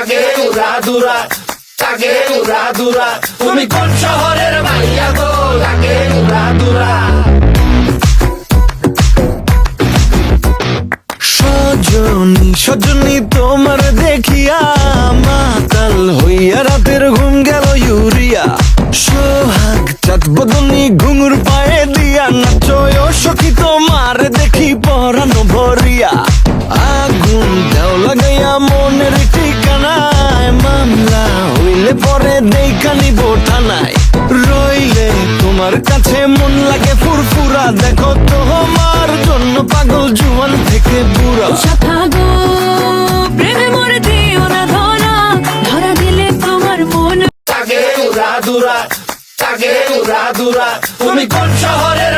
তাকে উড়াদুরা, তাকে উড়াদুরা, তুমি কোন শহরের মাইয়া গো? তাকে উড়াদুরা। সজনী সজনী তোমার দেখিয়া মাতাল হইয়া রাতের ঘুম গেল ইউরিয়া। সোহাগ চাঁদ বদনী ঘুঙুর পায়ে দিয়া নাচয় সখী তোমার দেখি পরানো ভরিয়া। আগুন দেও লাগাইয়া মনের ঠিকানায়, মামলা হইলে পরে দেখা নিব থানায়। রইলে তোমার কাছে মন লাগে ফুরফুরা, দেখো তোমার জন্য পাগল জুয়ান থেকে বুড়া। সাথাগো প্রেমে মরে দিও না ধরা, ধরা দিলে তোমার মন। তাকে উড়াদুরা, তাকে উড়াদুরা, তুমি কোন শহরের